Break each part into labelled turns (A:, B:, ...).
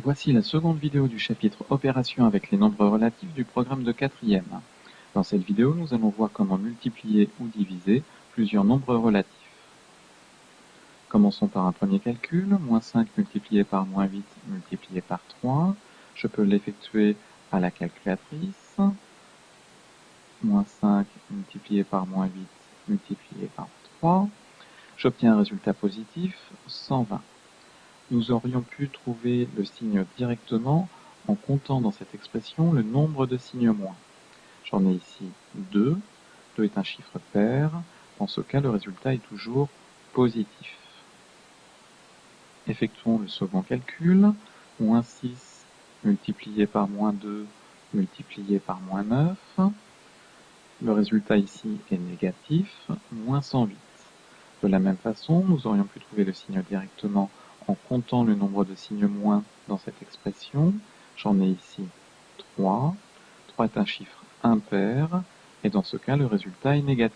A: Voici la seconde vidéo du chapitre Opération avec les nombres relatifs du programme de 4e. Dans cette vidéo, nous allons voir comment multiplier ou diviser plusieurs nombres relatifs. Commençons par un premier calcul, moins 5 multiplié par moins 8 multiplié par 3. Je peux l'effectuer à la calculatrice. Moins 5 multiplié par moins 8 multiplié par 3. J'obtiens un résultat positif, 120. Nous aurions pu trouver le signe directement en comptant dans cette expression le nombre de signes moins. J'en ai ici 2. 2 est un chiffre pair. Dans ce cas, le résultat est toujours positif. Effectuons le second calcul. Moins 6 multiplié par moins 2 multiplié par moins 9. Le résultat ici est négatif, moins 108. De la même façon, nous aurions pu trouver le signe directement en comptant le nombre de signes moins dans cette expression. J'en ai ici 3. 3 est un chiffre impair, et dans ce cas, le résultat est négatif.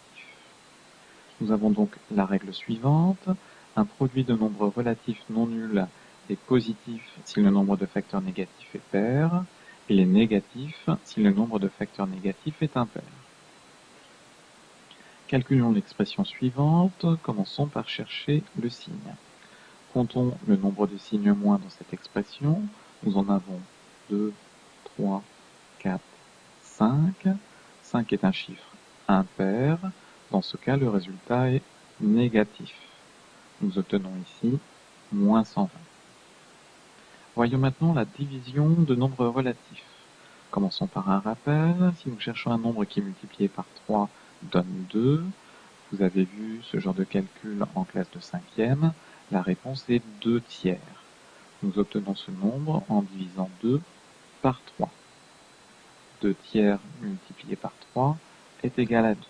A: Nous avons donc la règle suivante. Un produit de nombres relatifs non nuls est positif si le nombre de facteurs négatifs est pair, et il est négatif si le nombre de facteurs négatifs est impair. Calculons l'expression suivante. Commençons par chercher le signe. Comptons le nombre de signes moins dans cette expression. Nous en avons 2, 3, 4, 5. 5 est un chiffre impair. Dans ce cas, le résultat est négatif. Nous obtenons ici moins 120. Voyons maintenant la division de nombres relatifs. Commençons par un rappel. Si nous cherchons un nombre qui multiplié par 3 donne 2, vous avez vu ce genre de calcul en classe de 5e, la réponse est 2 tiers. Nous obtenons ce nombre en divisant 2 par 3. 2 tiers multiplié par 3 est égal à 2.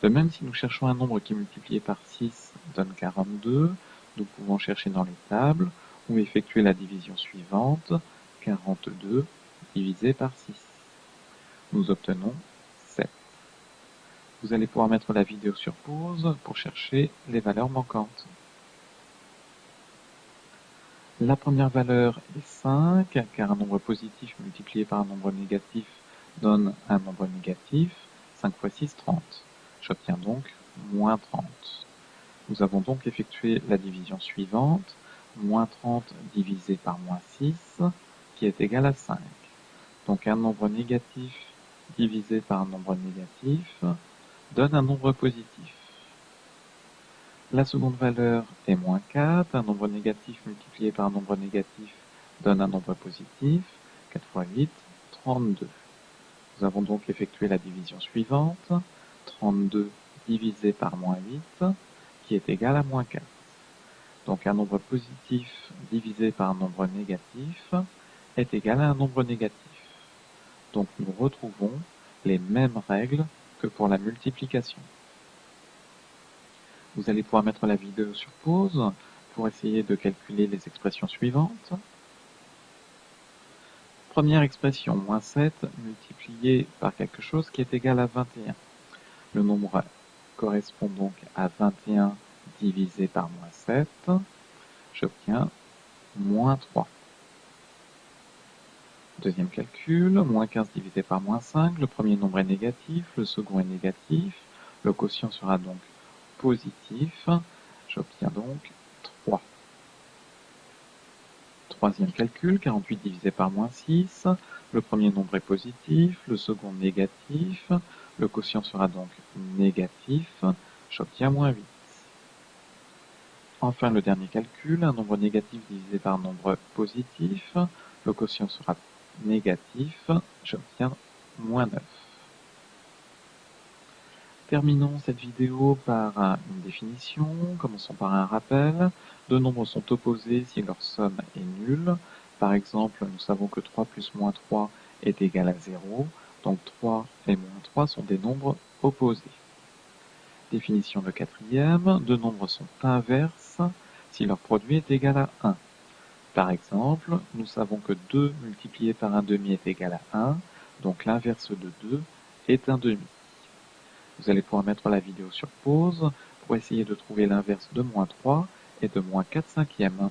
A: De même, si nous cherchons un nombre qui multiplié par 6 donne 42, nous pouvons chercher dans les tables ou effectuer la division suivante, 42 divisé par 6. Nous obtenons 7. Vous allez pouvoir mettre la vidéo sur pause pour chercher les valeurs manquantes. La première valeur est 5, car un nombre positif multiplié par un nombre négatif donne un nombre négatif. 5 fois 6, 30. J'obtiens donc moins 30. Nous avons donc effectué la division suivante, moins 30 divisé par moins 6, qui est égal à 5. Donc un nombre négatif divisé par un nombre négatif donne un nombre positif. La seconde valeur est moins 4, un nombre négatif multiplié par un nombre négatif donne un nombre positif, 4 fois 8, 32. Nous avons donc effectué la division suivante, 32 divisé par moins 8, qui est égal à moins 4. Donc un nombre positif divisé par un nombre négatif est égal à un nombre négatif. Donc nous retrouvons les mêmes règles que pour la multiplication. Vous allez pouvoir mettre la vidéo sur pause pour essayer de calculer les expressions suivantes. Première expression, moins 7 multiplié par quelque chose qui est égal à 21. Le nombre correspond donc à 21 divisé par moins 7. J'obtiens moins 3. Deuxième calcul, moins 15 divisé par moins 5. Le premier nombre est négatif, le second est négatif. Le quotient sera donc positif. J'obtiens donc 3. Troisième calcul, 48 divisé par moins 6. Le premier nombre est positif, le second négatif. Le quotient sera donc négatif. J'obtiens moins 8. Enfin, le dernier calcul, un nombre négatif divisé par un nombre positif. Le quotient sera négatif. J'obtiens moins 9. Terminons cette vidéo par une définition. Commençons par un rappel. Deux nombres sont opposés si leur somme est nulle. Par exemple, nous savons que 3 plus moins 3 est égal à 0. Donc 3 et moins 3 sont des nombres opposés. Définition de quatrième. Deux nombres sont inverses si leur produit est égal à 1. Par exemple, nous savons que 2 multiplié par un demi est égal à 1. Donc l'inverse de 2 est un demi. Vous allez pouvoir mettre la vidéo sur pause pour essayer de trouver l'inverse de moins 3 et de moins 4 cinquièmes.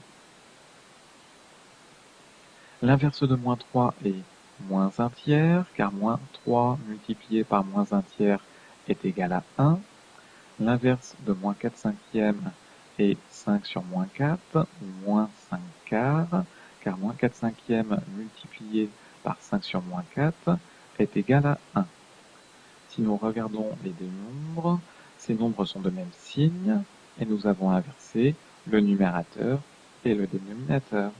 A: L'inverse de moins 3 est moins 1 tiers, car moins 3 multiplié par moins 1 tiers est égal à 1. L'inverse de moins 4 cinquièmes est 5 sur moins 4, ou moins 5 quarts, car moins 4 cinquièmes multiplié par 5 sur moins 4 est égal à 1. Si nous regardons les deux nombres, ces nombres sont de même signe, et nous avons inversé le numérateur et le dénominateur.